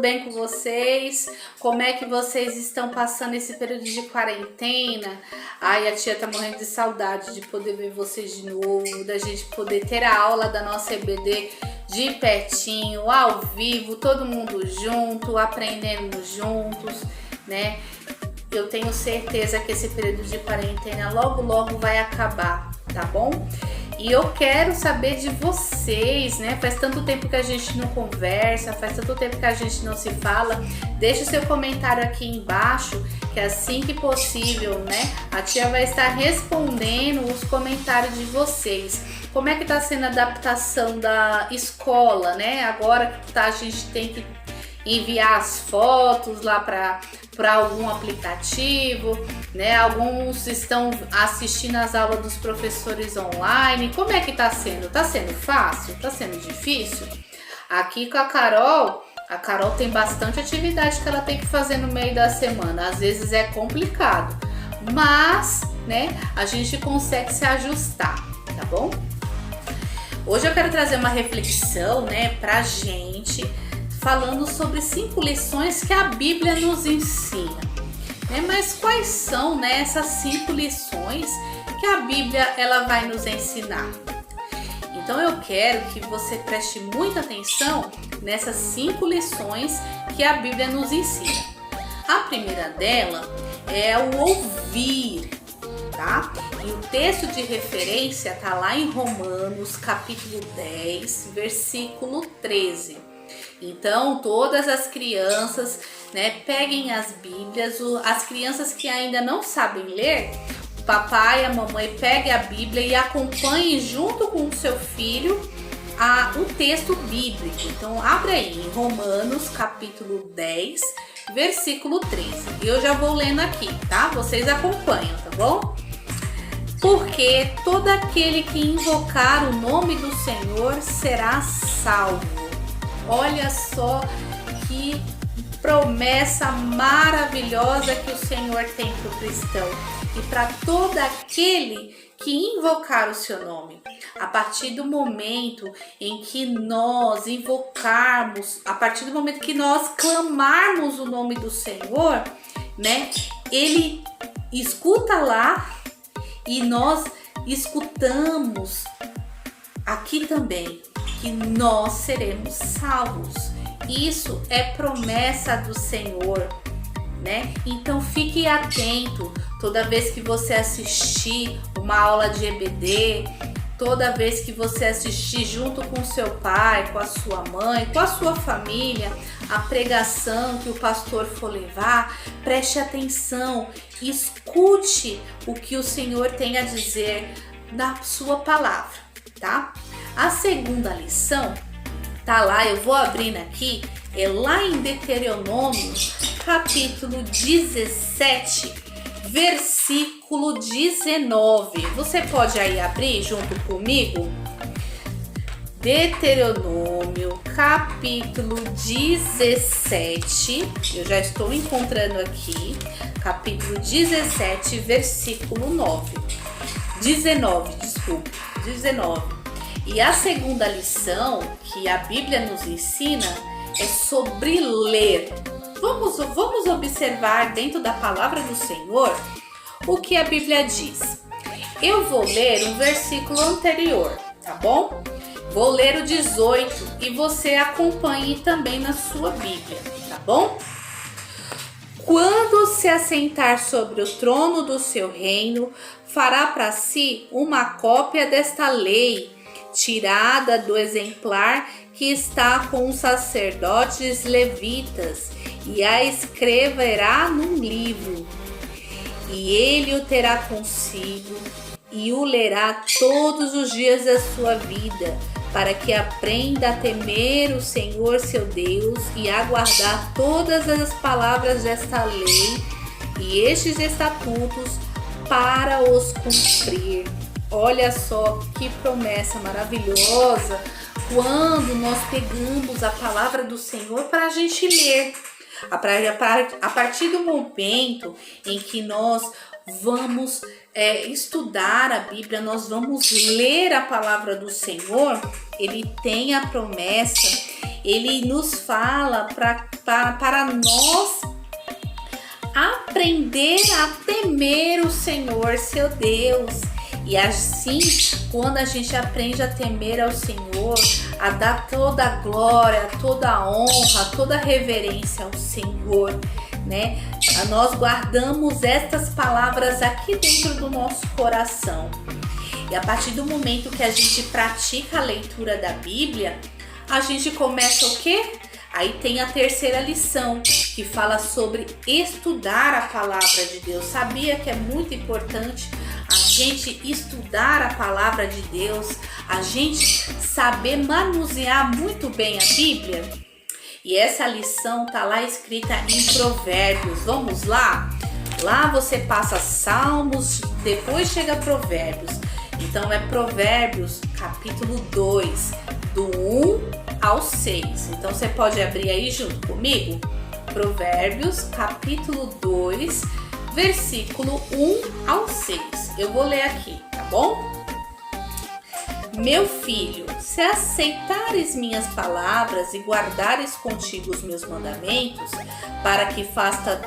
bem com vocês? Como é que vocês estão passando esse período de quarentena? Ai, a tia tá morrendo de saudade de poder ver vocês de novo, da gente poder ter a aula da nossa EBD de pertinho, ao vivo, todo mundo junto, aprendendo juntos, né? Eu tenho certeza que esse período de quarentena logo vai acabar, tá bom? E eu quero saber de vocês, né? Faz tanto tempo que a gente não conversa, faz tanto tempo que a gente não se fala. Deixa o seu comentário aqui embaixo, que assim que possível, né? A tia vai estar respondendo os comentários de vocês. Como é que tá sendo a adaptação da escola, né? Agora que a gente tem que enviar as fotos lá para algum aplicativo, né? Alguns estão assistindo as aulas dos professores online. Como é que tá sendo? Tá sendo fácil? Tá sendo difícil? Aqui com a Carol tem bastante atividade que ela tem que fazer no meio da semana. Às vezes é complicado, mas, né, a gente consegue se ajustar, tá bom? Hoje eu quero trazer uma reflexão, né, pra gente, falando sobre 5 lições que a Bíblia nos ensina, né? Mas quais são, né, essas 5 lições que a Bíblia ela vai nos ensinar? Então eu quero que você preste muita atenção nessas 5 lições que a Bíblia nos ensina. A primeira dela é o ouvir, tá? E o texto de referência tá lá em Romanos, capítulo 10, versículo 13. Então, todas as crianças, né, peguem as Bíblias, as crianças que ainda não sabem ler, o papai e a mamãe peguem a Bíblia e acompanhem junto com o seu filho o texto bíblico. Então, abre aí em Romanos, capítulo 10, versículo 13. Eu já vou lendo aqui, tá? Vocês acompanham, tá bom? Porque todo aquele que invocar o nome do Senhor será salvo. Olha só que promessa maravilhosa que o Senhor tem para o cristão e para todo aquele que invocar o seu nome. A partir do momento em que nós invocarmos, a partir do momento que nós clamarmos o nome do Senhor, né? Ele escuta lá e nós escutamos aqui também que nós seremos salvos. Isso é promessa do Senhor, né? Então fique atento toda vez que você assistir uma aula de EBD, toda vez que você assistir junto com seu pai, com a sua mãe, com a sua família, a pregação que o pastor for levar, preste atenção, escute o que o Senhor tem a dizer na sua palavra, tá? A segunda lição tá lá, eu vou abrindo aqui, é lá em Deuteronômio, capítulo 17, versículo 19. Você pode aí abrir junto comigo? Deuteronômio, capítulo 17, eu já estou encontrando aqui, capítulo 17, versículo 19. E a segunda lição que a Bíblia nos ensina é sobre ler. Vamos observar dentro da palavra do Senhor o que a Bíblia diz. Eu vou ler um versículo anterior, tá bom? Vou ler o 18 e você acompanhe também na sua Bíblia, tá bom? Quando se assentar sobre o trono do seu reino, fará para si uma cópia desta lei, tirada do exemplar que está com os sacerdotes levitas, e a escreverá num livro. E ele o terá consigo e o lerá todos os dias da sua vida, para que aprenda a temer o Senhor seu Deus e a guardar todas as palavras desta lei e estes estatutos para os cumprir. Olha só que promessa maravilhosa quando nós pegamos a palavra do Senhor para a gente ler. A partir do momento em que nós vamos estudar a Bíblia, nós vamos ler a palavra do Senhor, ele tem a promessa ele nos fala para nós aprender a temer o Senhor, seu Deus. E assim, quando a gente aprende a temer ao Senhor, a dar toda a glória, toda a honra, toda a reverência ao Senhor, né? Nós guardamos estas palavras aqui dentro do nosso coração. E a partir do momento que a gente pratica a leitura da Bíblia, a gente começa o quê? Aí tem a terceira lição, que fala sobre estudar a palavra de Deus. Sabia que é muito importante a gente estudar a palavra de Deus, a gente saber manusear muito bem a Bíblia? E essa lição tá lá escrita em Provérbios. Vamos lá? Lá você passa Salmos, depois chega Provérbios. Então é Provérbios capítulo 2, do 1 ao 6. Então você pode abrir aí junto comigo. Provérbios capítulo 2, versículo 1 ao 6. Eu vou ler aqui, tá bom? Meu filho, se aceitares minhas palavras e guardares contigo os meus mandamentos, para que faças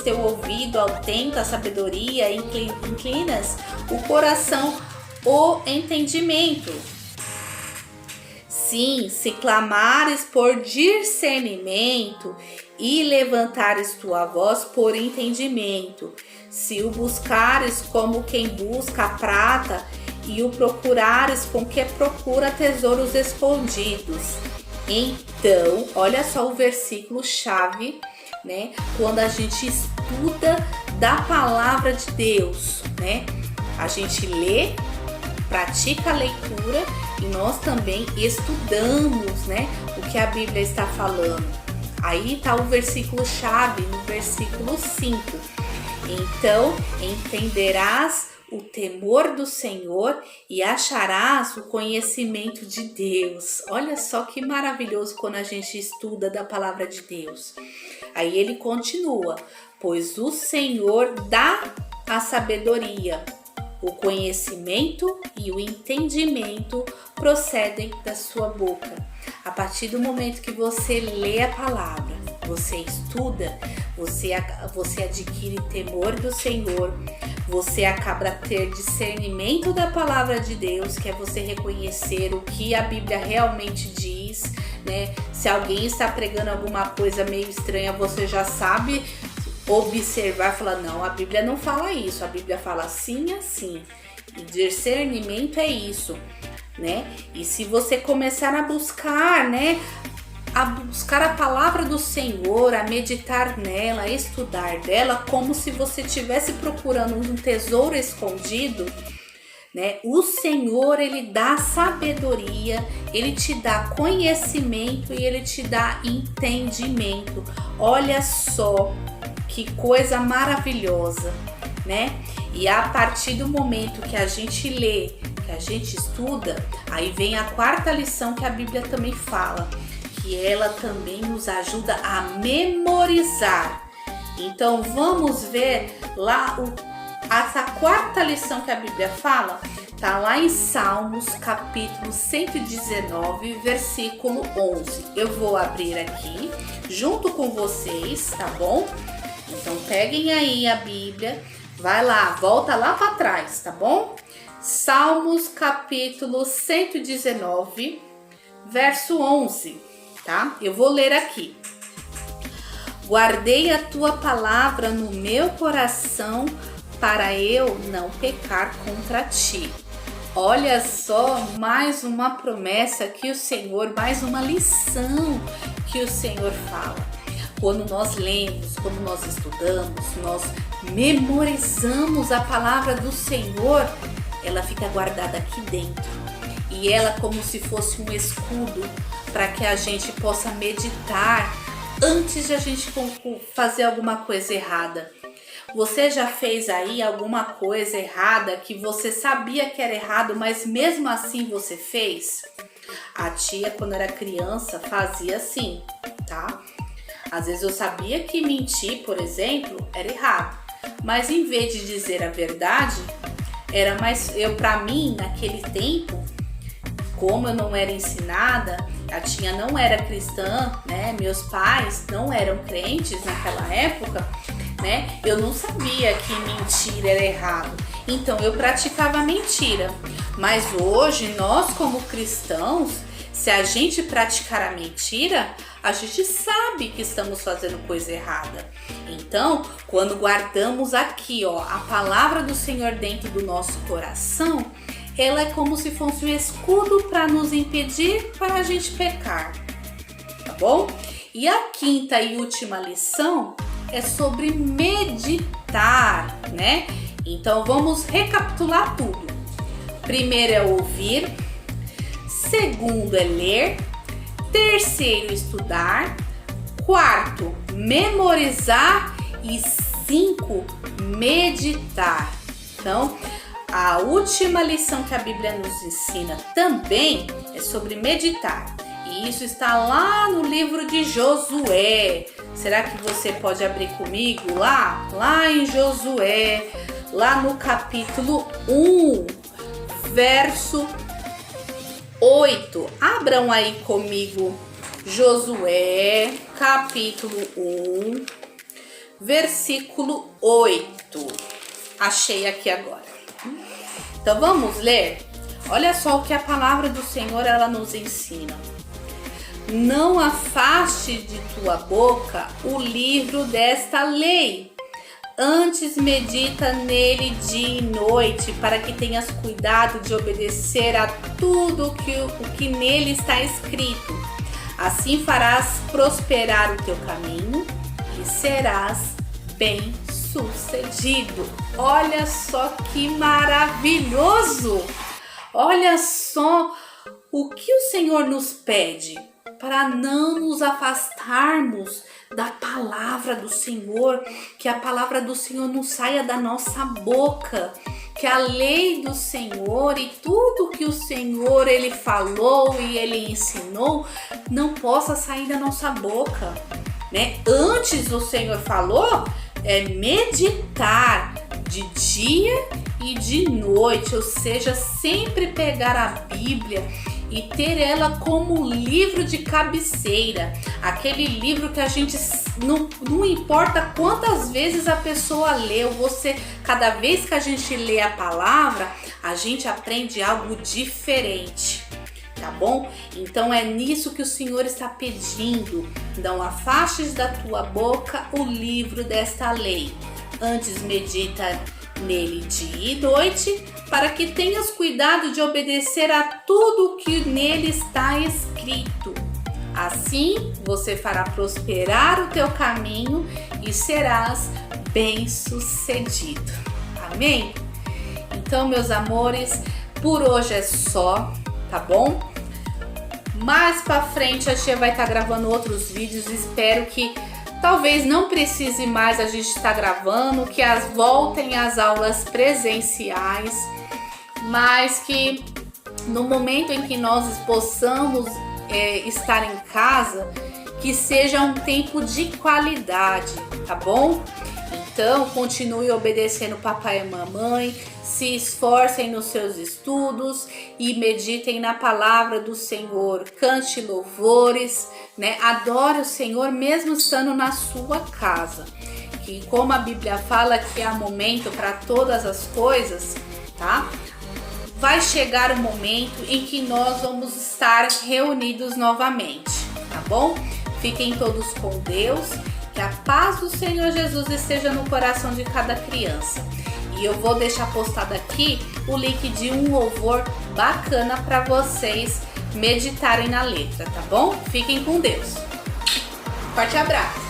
teu ouvido atento à sabedoria e inclinas o coração ao entendimento. Sim, se clamares por discernimento e levantares tua voz por entendimento, se o buscares como quem busca a prata e o procurares com que procura tesouros escondidos. Então, olha só o versículo chave, né? Quando a gente estuda da palavra de Deus, né? A gente lê, pratica a leitura e nós também estudamos, né? O que a Bíblia está falando. Aí está o versículo chave, no versículo 5. Então, entenderás o temor do Senhor e acharás o conhecimento de Deus. Olha só que maravilhoso quando a gente estuda da palavra de Deus. Aí ele continua, pois o Senhor dá a sabedoria, o conhecimento e o entendimento procedem da sua boca. A partir do momento que você lê a palavra, você estuda, você adquire temor do Senhor, você acaba a ter discernimento da palavra de Deus, que é você reconhecer o que a Bíblia realmente diz, né? Se alguém está pregando alguma coisa meio estranha, você já sabe observar e falar, não, a Bíblia não fala isso, a Bíblia fala assim, assim. E discernimento é isso, né? E se você começar a buscar, né? A buscar a palavra do Senhor, a meditar nela, a estudar dela, como se você estivesse procurando um tesouro escondido, né? O Senhor, ele dá sabedoria, ele te dá conhecimento e ele te dá entendimento. Olha só que coisa maravilhosa, né? E a partir do momento que a gente lê, que a gente estuda, aí vem a quarta lição que a Bíblia também fala, que ela também nos ajuda a memorizar. Então vamos ver lá essa quarta lição que a Bíblia fala, tá lá em Salmos capítulo 119, versículo 11. Eu vou abrir aqui junto com vocês, tá bom? Então peguem aí a Bíblia, vai lá, volta lá para trás, tá bom? Salmos capítulo 119, verso 11. Tá? Eu vou ler aqui. Guardei a tua palavra no meu coração para eu não pecar contra ti. Olha só, mais uma promessa que o Senhor, mais uma lição que o Senhor fala. Quando nós lemos, quando nós estudamos, nós memorizamos a palavra do Senhor, ela fica guardada aqui dentro. E ela como se fosse um escudo para que a gente possa meditar antes de a gente fazer alguma coisa errada. Você já fez aí alguma coisa errada que você sabia que era errado, mas mesmo assim você fez? A tia, quando era criança, fazia assim, tá? Às vezes eu sabia que mentir, por exemplo, era errado, mas em vez de dizer a verdade, era mais, para mim, naquele tempo, como eu não era ensinada, a tia não era cristã, né? Meus pais não eram crentes naquela época, né? Eu não sabia que mentira era errado. Então eu praticava mentira. Mas hoje, nós como cristãos, se a gente praticar a mentira, a gente sabe que estamos fazendo coisa errada. Então, quando guardamos aqui, ó, a palavra do Senhor dentro do nosso coração, ela é como se fosse um escudo para nos impedir para a gente pecar, tá bom? E a quinta e última lição é sobre meditar, né? Então vamos recapitular tudo. Primeiro é ouvir, segundo é ler, terceiro estudar, quarto memorizar e 5 meditar. Então, a última lição que a Bíblia nos ensina também é sobre meditar. E isso está lá no livro de Josué. Será que você pode abrir comigo lá? Lá em Josué, lá no capítulo 1, verso 8. Abram aí comigo Josué, capítulo 1, versículo 8. Achei aqui agora. Então vamos ler? Olha só o que a palavra do Senhor ela nos ensina. Não afaste de tua boca o livro desta lei. Antes medita nele dia e noite, para que tenhas cuidado de obedecer a tudo o que nele está escrito. Assim farás prosperar o teu caminho e serás bem-sucedido. Olha só que maravilhoso! Olha só o que o Senhor nos pede para não nos afastarmos da palavra do Senhor, que a palavra do Senhor não saia da nossa boca, que a lei do Senhor e tudo que o Senhor ele falou e ele ensinou não possa sair da nossa boca, né? Antes o Senhor falou meditar de dia e de noite, ou seja, sempre pegar a Bíblia e ter ela como livro de cabeceira, aquele livro que a gente não importa quantas vezes a pessoa leu, cada vez que a gente lê a palavra, a gente aprende algo diferente, tá bom? Então é nisso que o Senhor está pedindo. Não afastes da tua boca o livro desta lei. Antes medita nele dia e noite, para que tenhas cuidado de obedecer a tudo que nele está escrito. Assim você fará prosperar o teu caminho e serás bem-sucedido. Amém? Então, meus amores, por hoje é só, tá bom? Mais pra frente a tia vai estar gravando outros vídeos, espero que talvez não precise mais a gente estar gravando, que voltem as aulas presenciais, mas que no momento em que nós possamos estar em casa, que seja um tempo de qualidade, tá bom? Então, continue obedecendo papai e mamãe, se esforcem nos seus estudos e meditem na palavra do Senhor, cante louvores, né? Adore o Senhor mesmo estando na sua casa. Que como a Bíblia fala que há momento para todas as coisas, tá? Vai chegar o momento em que nós vamos estar reunidos novamente, tá bom? Fiquem todos com Deus, que a paz do Senhor Jesus esteja no coração de cada criança. E eu vou deixar postado aqui o link de um louvor bacana para vocês meditarem na letra, tá bom? Fiquem com Deus. Forte abraço!